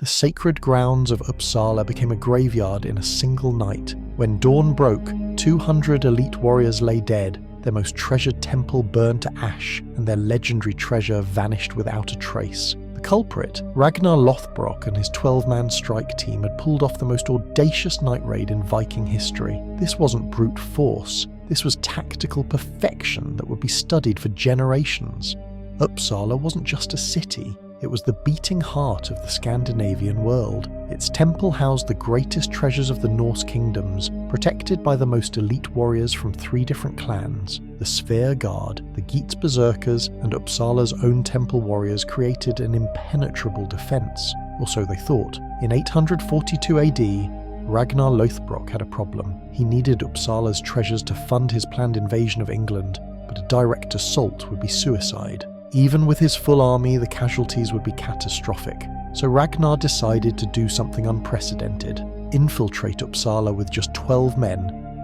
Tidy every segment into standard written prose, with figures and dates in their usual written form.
The sacred grounds of Uppsala became a graveyard in a single night. When dawn broke, 200 elite warriors lay dead, their most treasured temple burned to ash, and their legendary treasure vanished without a trace. The culprit, Ragnar Lothbrok and his 12-man strike team had pulled off the most audacious night raid in Viking history. This wasn't brute force. This was tactical perfection that would be studied for generations. Uppsala wasn't just a city. It was the beating heart of the Scandinavian world. Its temple housed the greatest treasures of the Norse kingdoms, protected by the most elite warriors from 3 different clans. The Sphere Guard, the Geats berserkers, and Uppsala's own temple warriors created an impenetrable defense, or so they thought. In 842 AD, Ragnar Lothbrok had a problem. He needed Uppsala's treasures to fund his planned invasion of England, but a direct assault would be suicide. Even with his full army, the casualties would be catastrophic. So Ragnar decided to do something unprecedented: infiltrate Uppsala with just 12 men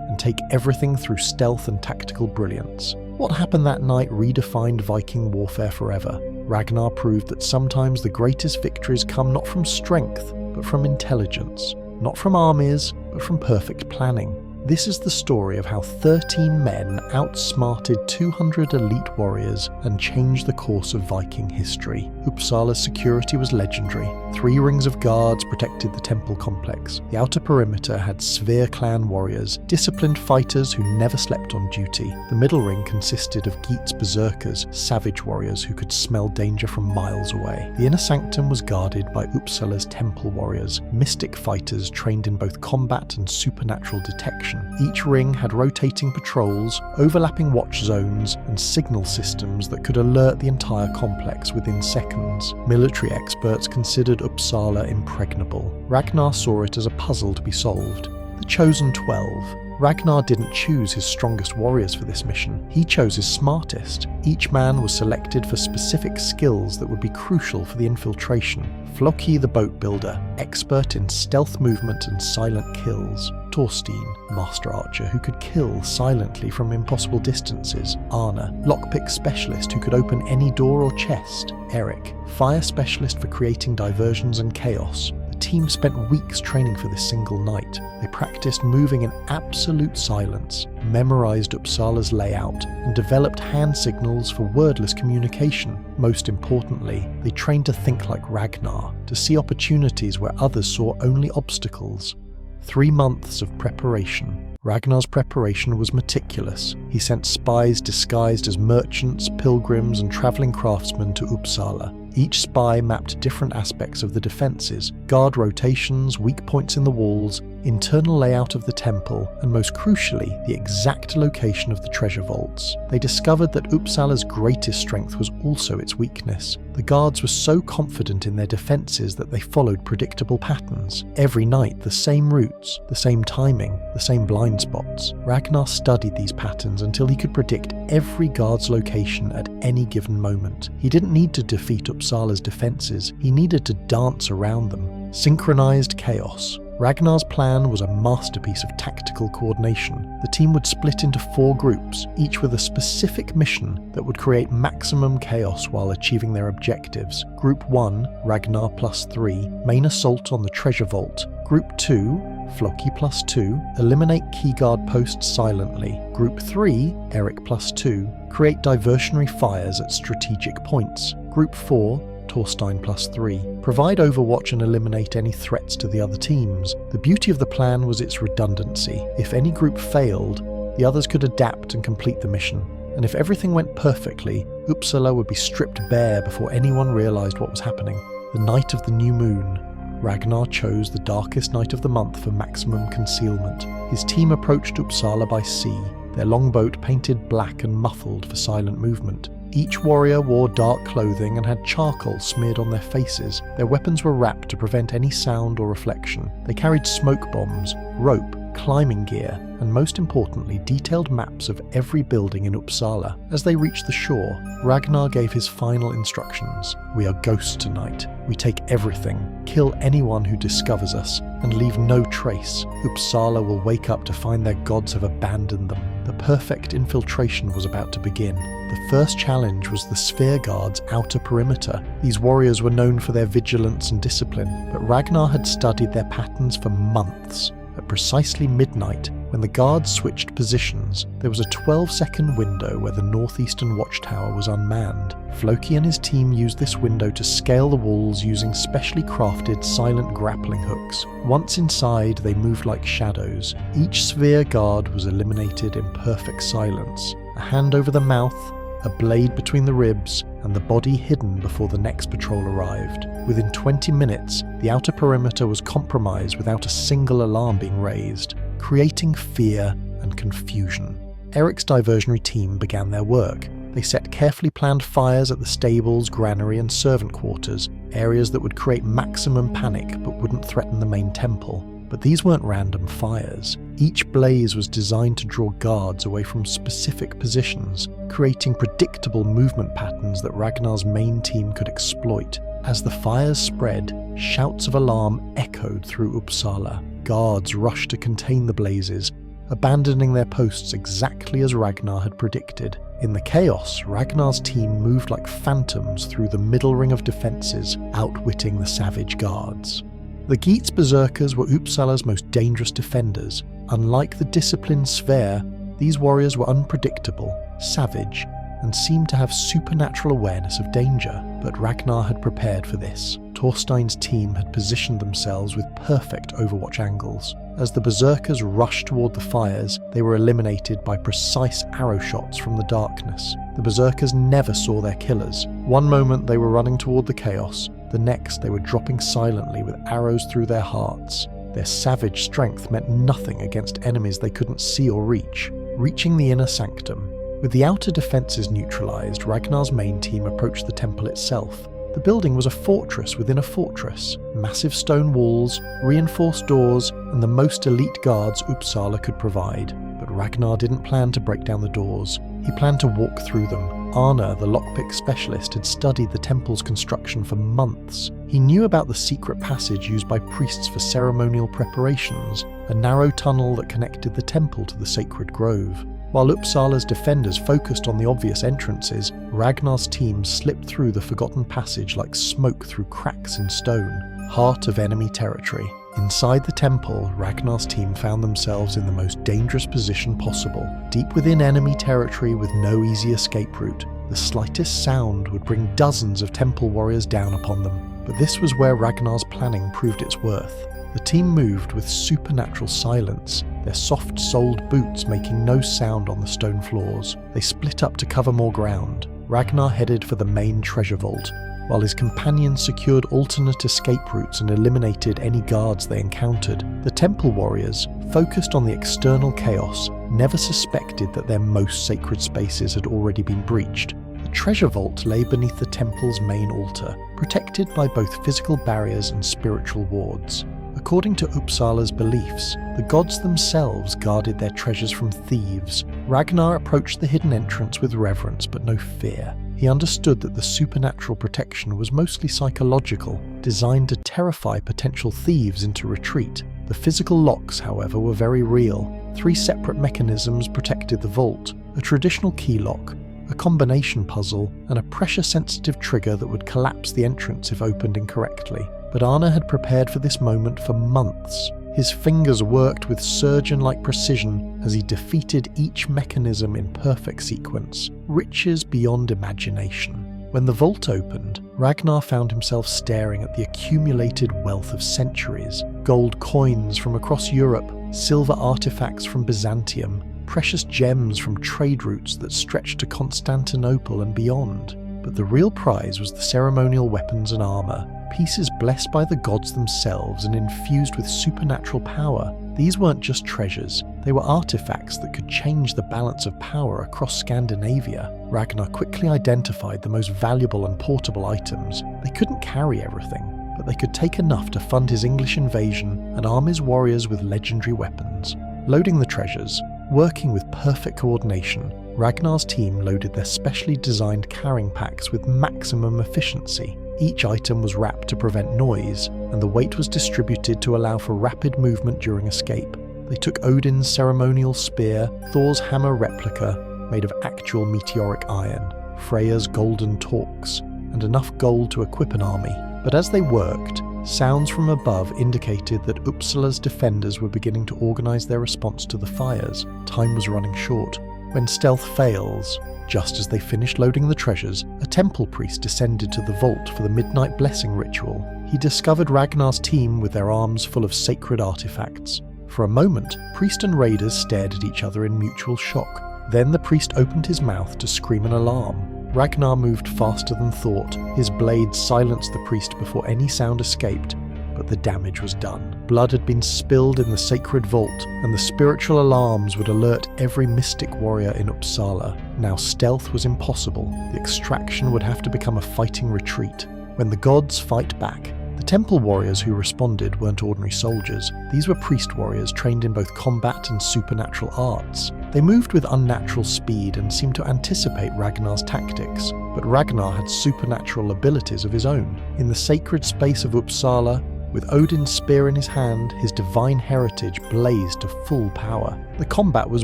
and take everything through stealth and tactical brilliance. What happened that night redefined Viking warfare forever. Ragnar proved that sometimes the greatest victories come not from strength, but from intelligence. Not from armies, but from perfect planning. This is the story of how 13 men outsmarted 200 elite warriors and changed the course of Viking history. Uppsala's security was legendary. 3 rings of guards protected the temple complex. The outer perimeter had Sphere clan warriors, disciplined fighters who never slept on duty. The middle ring consisted of Geats berserkers, savage warriors who could smell danger from miles away. The inner sanctum was guarded by Uppsala's temple warriors, mystic fighters trained in both combat and supernatural detection. Each ring had rotating patrols, overlapping watch zones, and signal systems that could alert the entire complex within seconds. Military experts considered Uppsala impregnable. Ragnar saw it as a puzzle to be solved. The chosen 12. Ragnar didn't choose his strongest warriors for this mission. He chose his smartest. Each man was selected for specific skills that would be crucial for the infiltration. Floki the boat builder, expert in stealth movement and silent kills. Thorstein, master archer who could kill silently from impossible distances. Arna, lockpick specialist who could open any door or chest. Eric, fire specialist for creating diversions and chaos. The team spent weeks training for this single night. They practiced moving in absolute silence, memorized Uppsala's layout, and developed hand signals for wordless communication. Most importantly, they trained to think like Ragnar, to see opportunities where others saw only obstacles. 3 months of preparation. Ragnar's preparation was meticulous. He sent spies disguised as merchants, pilgrims, and travelling craftsmen to Uppsala. Each spy mapped different aspects of the defences: guard rotations, weak points in the walls, internal layout of the temple, and most crucially, the exact location of the treasure vaults. They discovered that Uppsala's greatest strength was also its weakness. The guards were so confident in their defences that they followed predictable patterns. Every night, the same routes, the same timing, the same blind spots. Ragnar studied these patterns until he could predict every guard's location at any given moment. He didn't need to defeat Uppsala's defences, he needed to dance around them. Synchronized chaos. Ragnar's plan was a masterpiece of tactical coordination. The team would split into 4 groups, each with a specific mission that would create maximum chaos while achieving their objectives. Group 1, Ragnar +3, main assault on the treasure vault. Group 2, Floki +2, eliminate key guard posts silently. Group 3, Eric +2, create diversionary fires at strategic points. Group 4, Thorstein +3, provide overwatch and eliminate any threats to the other teams. The beauty of the plan was its redundancy. If any group failed, the others could adapt and complete the mission. And if everything went perfectly, Uppsala would be stripped bare before anyone realised what was happening. The night of the new moon. Ragnar chose the darkest night of the month for maximum concealment. His team approached Uppsala by sea, their longboat painted black and muffled for silent movement. Each warrior wore dark clothing and had charcoal smeared on their faces. Their weapons were wrapped to prevent any sound or reflection. They carried smoke bombs, rope, climbing gear, and most importantly, detailed maps of every building in Uppsala. As they reached the shore, Ragnar gave his final instructions. "We are ghosts tonight. We take everything, kill anyone who discovers us, and leave no trace. Uppsala will wake up to find their gods have abandoned them." a perfect infiltration was about to begin. The first challenge was the Sphere Guard's outer perimeter. These warriors were known for their vigilance and discipline, but Ragnar had studied their patterns for months. At precisely midnight, when the guards switched positions, there was a 12-second window where the northeastern watchtower was unmanned. Floki and his team used this window to scale the walls using specially crafted silent grappling hooks. Once inside, they moved like shadows. Each sphere guard was eliminated in perfect silence. A hand over the mouth, a blade between the ribs, and the body hidden before the next patrol arrived. Within 20 minutes, the outer perimeter was compromised without a single alarm being raised, creating fear and confusion. Eric's diversionary team began their work. They set carefully planned fires at the stables, granary, and servant quarters, areas that would create maximum panic but wouldn't threaten the main temple. But these weren't random fires. Each blaze was designed to draw guards away from specific positions, creating predictable movement patterns that Ragnar's main team could exploit. As the fires spread, shouts of alarm echoed through Uppsala. Guards rushed to contain the blazes, abandoning their posts exactly as Ragnar had predicted. In the chaos, Ragnar's team moved like phantoms through the middle ring of defences, outwitting the savage guards. The Geats berserkers were Uppsala's most dangerous defenders. Unlike the disciplined Sverre, these warriors were unpredictable, savage, and seemed to have supernatural awareness of danger. But Ragnar had prepared for this. Thorstein's team had positioned themselves with perfect overwatch angles. As the berserkers rushed toward the fires, they were eliminated by precise arrow shots from the darkness. The berserkers never saw their killers. One moment they were running toward the chaos, the next they were dropping silently with arrows through their hearts. Their savage strength meant nothing against enemies they couldn't see or reach. Reaching the inner sanctum. With the outer defences neutralised, Ragnar's main team approached the temple itself. The building was a fortress within a fortress. Massive stone walls, reinforced doors, and the most elite guards Uppsala could provide. But Ragnar didn't plan to break down the doors. He planned to walk through them. Arne, the lockpick specialist, had studied the temple's construction for months. He knew about the secret passage used by priests for ceremonial preparations, a narrow tunnel that connected the temple to the sacred grove. While Uppsala's defenders focused on the obvious entrances, Ragnar's team slipped through the forgotten passage like smoke through cracks in stone, heart of enemy territory. Inside the temple, Ragnar's team found themselves in the most dangerous position possible, deep within enemy territory with no easy escape route. The slightest sound would bring dozens of temple warriors down upon them, but this was where Ragnar's planning proved its worth. The team moved with supernatural silence, their soft-soled boots making no sound on the stone floors. They split up to cover more ground. Ragnar headed for the main treasure vault, while his companions secured alternate escape routes and eliminated any guards they encountered. The temple warriors, focused on the external chaos, never suspected that their most sacred spaces had already been breached. The treasure vault lay beneath the temple's main altar, protected by both physical barriers and spiritual wards. According to Uppsala's beliefs, the gods themselves guarded their treasures from thieves. Ragnar approached the hidden entrance with reverence but no fear. He understood that the supernatural protection was mostly psychological, designed to terrify potential thieves into retreat. The physical locks, however, were very real. 3 separate mechanisms protected the vault: a traditional key lock, a combination puzzle, and a pressure-sensitive trigger that would collapse the entrance if opened incorrectly. But Arne had prepared for this moment for months. His fingers worked with surgeon-like precision as he defeated each mechanism in perfect sequence, riches beyond imagination. When the vault opened, Ragnar found himself staring at the accumulated wealth of centuries: gold coins from across Europe, silver artifacts from Byzantium, precious gems from trade routes that stretched to Constantinople and beyond. But the real prize was the ceremonial weapons and armour, pieces blessed by the gods themselves and infused with supernatural power. These weren't just treasures, they were artifacts that could change the balance of power across Scandinavia. Ragnar quickly identified the most valuable and portable items. They couldn't carry everything, but they could take enough to fund his English invasion and arm his warriors with legendary weapons. Loading the treasures, working with perfect coordination, Ragnar's team loaded their specially designed carrying packs with maximum efficiency. Each item was wrapped to prevent noise, and the weight was distributed to allow for rapid movement during escape. They took Odin's ceremonial spear, Thor's hammer replica, made of actual meteoric iron, Freya's golden torques, and enough gold to equip an army. But as they worked, sounds from above indicated that Uppsala's defenders were beginning to organise their response to the fires. Time was running short. When stealth fails, just as they finished loading the treasures, a temple priest descended to the vault for the midnight blessing ritual. He discovered Ragnar's team with their arms full of sacred artifacts. For a moment, priest and raiders stared at each other in mutual shock. Then the priest opened his mouth to scream an alarm. Ragnar moved faster than thought. His blade silenced the priest before any sound escaped, but the damage was done. Blood had been spilled in the sacred vault, and the spiritual alarms would alert every mystic warrior in Uppsala. Now stealth was impossible. The extraction would have to become a fighting retreat. When the gods fight back, the temple warriors who responded weren't ordinary soldiers. These were priest warriors trained in both combat and supernatural arts. They moved with unnatural speed and seemed to anticipate Ragnar's tactics, but Ragnar had supernatural abilities of his own. In the sacred space of Uppsala, with Odin's spear in his hand, his divine heritage blazed to full power. The combat was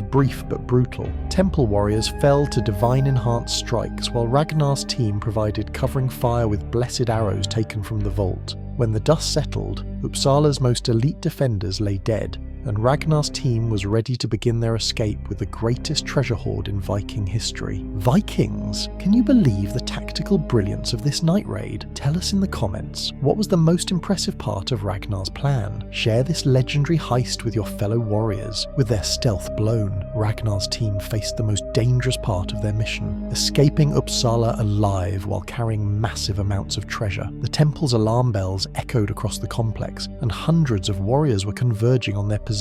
brief but brutal. Temple warriors fell to divine-enhanced strikes, while Ragnar's team provided covering fire with blessed arrows taken from the vault. When the dust settled, Uppsala's most elite defenders lay dead, and Ragnar's team was ready to begin their escape with the greatest treasure hoard in Viking history. Vikings! Can you believe the tactical brilliance of this night raid? Tell us in the comments, what was the most impressive part of Ragnar's plan? Share this legendary heist with your fellow warriors. With their stealth blown, Ragnar's team faced the most dangerous part of their mission, escaping Uppsala alive while carrying massive amounts of treasure. The temple's alarm bells echoed across the complex, and hundreds of warriors were converging on their position.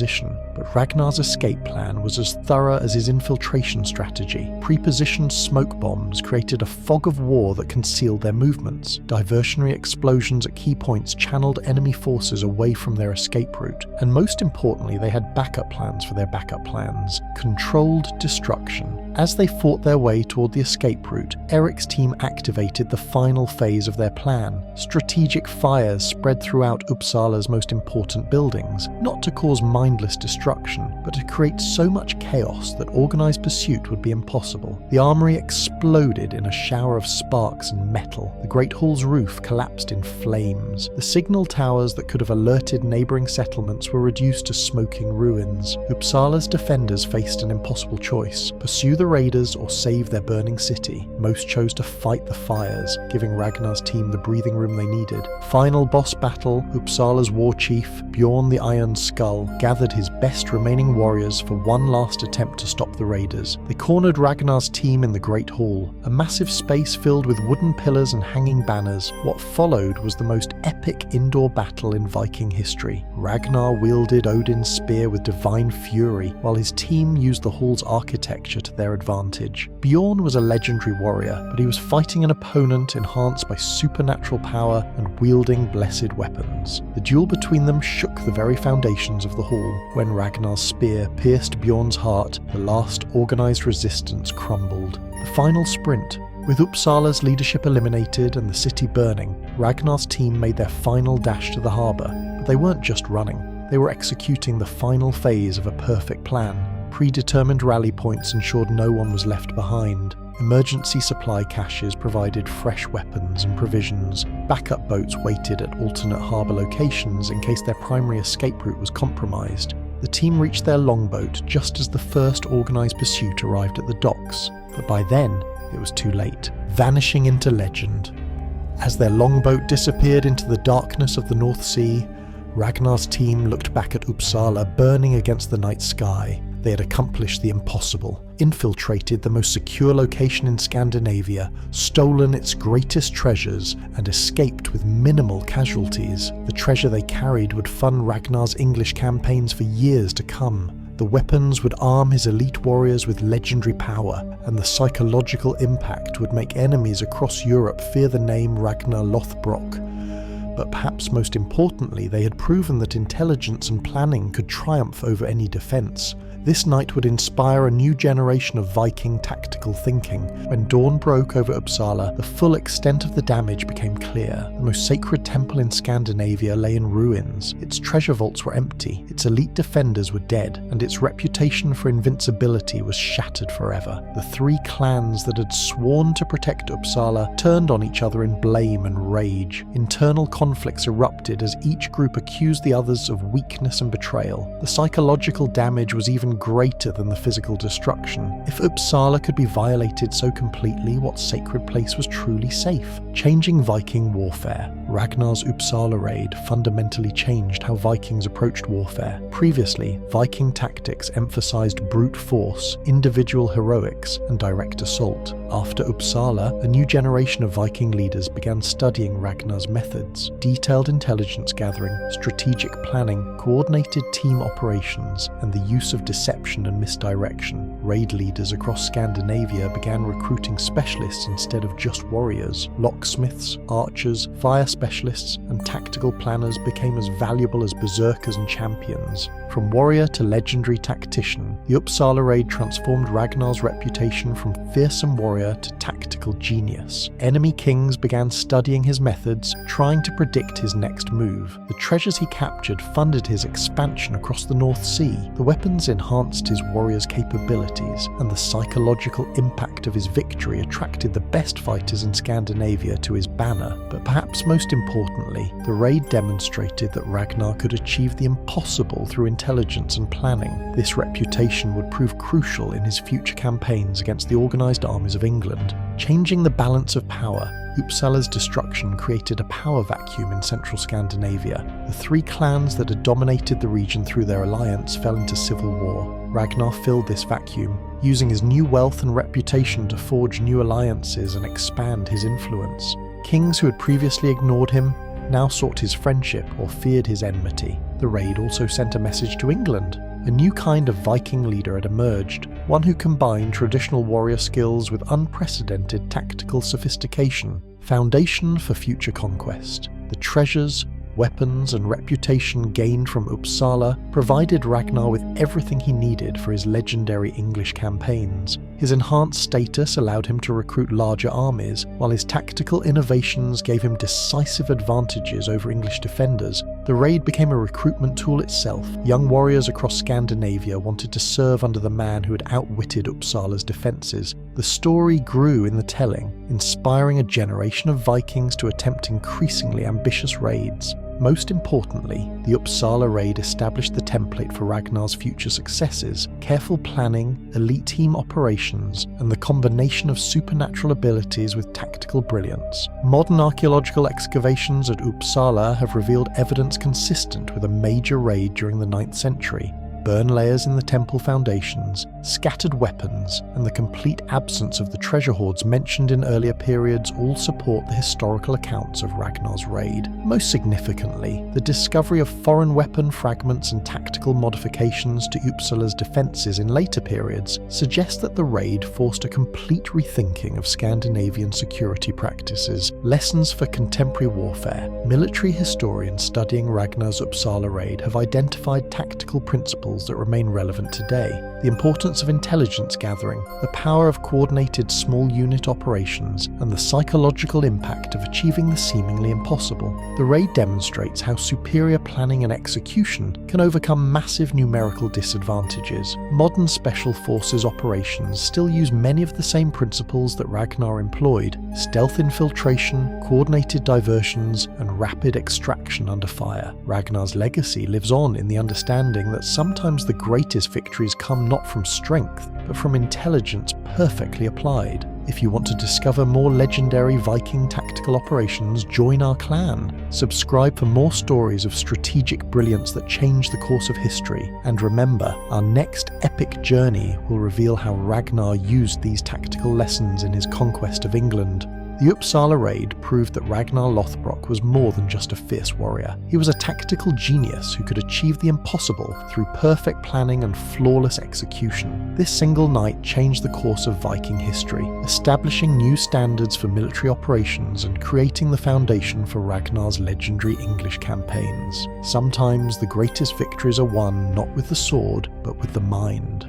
But Ragnar's escape plan was as thorough as his infiltration strategy. Pre-positioned smoke bombs created a fog of war that concealed their movements. Diversionary explosions at key points channeled enemy forces away from their escape route. And most importantly, they had backup plans for their backup plans. Controlled destruction. As they fought their way toward the escape route, Eric's team activated the final phase of their plan. Strategic fires spread throughout Uppsala's most important buildings, not to cause mindless destruction, but to create so much chaos that organized pursuit would be impossible. The armory exploded in a shower of sparks and metal. The Great Hall's roof collapsed in flames. The signal towers that could have alerted neighboring settlements were reduced to smoking ruins. Uppsala's defenders faced an impossible choice: pursue the raiders or save their burning city. Most chose to fight the fires, giving Ragnar's team the breathing room they needed. Final boss battle, Uppsala's war chief, Bjorn the Iron Skull, gathered his best remaining warriors for one last attempt to stop the raiders. They cornered Ragnar's team in the Great Hall, a massive space filled with wooden pillars and hanging banners. What followed was the most epic indoor battle in Viking history. Ragnar wielded Odin's spear with divine fury, while his team used the hall's architecture to their advantage. Bjorn was a legendary warrior, but he was fighting an opponent enhanced by supernatural power and wielding blessed weapons. The duel between them shook the very foundations of the hall. When Ragnar's spear pierced Bjorn's heart, the last organized resistance crumbled. The final sprint. With Uppsala's leadership eliminated and the city burning, Ragnar's team made their final dash to the harbour. But they weren't just running. They were executing the final phase of a perfect plan. Predetermined rally points ensured no one was left behind. Emergency supply caches provided fresh weapons and provisions. Backup boats waited at alternate harbour locations in case their primary escape route was compromised. The team reached their longboat just as the first organised pursuit arrived at the docks, but by then it was too late, vanishing into legend. As their longboat disappeared into the darkness of the North Sea, Ragnar's team looked back at Uppsala burning against the night sky. They had accomplished the impossible, infiltrated the most secure location in Scandinavia, stolen its greatest treasures, and escaped with minimal casualties. The treasure they carried would fund Ragnar's English campaigns for years to come. The weapons would arm his elite warriors with legendary power, and the psychological impact would make enemies across Europe fear the name Ragnar Lothbrok. But perhaps most importantly, they had proven that intelligence and planning could triumph over any defense. This night would inspire a new generation of Viking tactical thinking. When dawn broke over Uppsala, the full extent of the damage became clear. The most sacred temple in Scandinavia lay in ruins. Its treasure vaults were empty, its elite defenders were dead, and its reputation for invincibility was shattered forever. The three clans that had sworn to protect Uppsala turned on each other in blame and rage. Internal conflicts erupted as each group accused the others of weakness and betrayal. The psychological damage was even greater than the physical destruction. If Uppsala could be violated so completely, what sacred place was truly safe? Changing Viking warfare. Ragnar's Uppsala raid fundamentally changed how Vikings approached warfare. Previously, Viking tactics emphasized brute force, individual heroics, and direct assault. After Uppsala, a new generation of Viking leaders began studying Ragnar's methods: detailed intelligence gathering, strategic planning, coordinated team operations, and the use of deception and misdirection. Raid leaders across Scandinavia began recruiting specialists instead of just warriors. Locksmiths, archers, fire specialists, and tactical planners became as valuable as berserkers and champions. From warrior to legendary tactician, the Uppsala raid transformed Ragnar's reputation from fearsome warrior to tactical genius. Enemy kings began studying his methods, trying to predict his next move. The treasures he captured funded his expansion across the North Sea. The weapons enhanced his warriors' capabilities, and the psychological impact of his victory attracted the best fighters in Scandinavia to his banner. But perhaps most importantly, the raid demonstrated that Ragnar could achieve the impossible through intelligence and planning. This reputation would prove crucial in his future campaigns against the organised armies of England. Changing the balance of power, Uppsala's destruction created a power vacuum in central Scandinavia. The three clans that had dominated the region through their alliance fell into civil war. Ragnar filled this vacuum, using his new wealth and reputation to forge new alliances and expand his influence. Kings who had previously ignored him now sought his friendship or feared his enmity. The raid also sent a message to England. A new kind of Viking leader had emerged, one who combined traditional warrior skills with unprecedented tactical sophistication. Foundation for future conquest. The treasures, weapons, and reputation gained from Uppsala provided Ragnar with everything he needed for his legendary English campaigns. His enhanced status allowed him to recruit larger armies, while his tactical innovations gave him decisive advantages over English defenders. The raid became a recruitment tool itself. Young warriors across Scandinavia wanted to serve under the man who had outwitted Uppsala's defences. The story grew in the telling, inspiring a generation of Vikings to attempt increasingly ambitious raids. Most importantly, the Uppsala raid established the template for Ragnar's future successes: careful planning, elite team operations, and the combination of supernatural abilities with tactical brilliance. Modern archaeological excavations at Uppsala have revealed evidence consistent with a major raid during the 9th century. Burn layers in the temple foundations, scattered weapons, and the complete absence of the treasure hoards mentioned in earlier periods all support the historical accounts of Ragnar's raid. Most significantly, the discovery of foreign weapon fragments and tactical modifications to Uppsala's defences in later periods suggest that the raid forced a complete rethinking of Scandinavian security practices. Lessons for contemporary warfare. Military historians studying Ragnar's Uppsala raid have identified tactical principles that remain relevant today. The importance of intelligence gathering, the power of coordinated small unit operations, and the psychological impact of achieving the seemingly impossible. The raid demonstrates how superior planning and execution can overcome massive numerical disadvantages. Modern special forces operations still use many of the same principles that Ragnar employed: stealth infiltration, coordinated diversions, and rapid extraction under fire. Ragnar's legacy lives on in the understanding that sometimes the greatest victories come not from strength, but from intelligence perfectly applied. If you want to discover more legendary Viking tactical operations, join our clan. Subscribe for more stories of strategic brilliance that change the course of history. And remember, our next epic journey will reveal how Ragnar used these tactical lessons in his conquest of England. The Uppsala raid proved that Ragnar Lothbrok was more than just a fierce warrior. He was a tactical genius who could achieve the impossible through perfect planning and flawless execution. This single night changed the course of Viking history, establishing new standards for military operations and creating the foundation for Ragnar's legendary English campaigns. Sometimes the greatest victories are won not with the sword, but with the mind.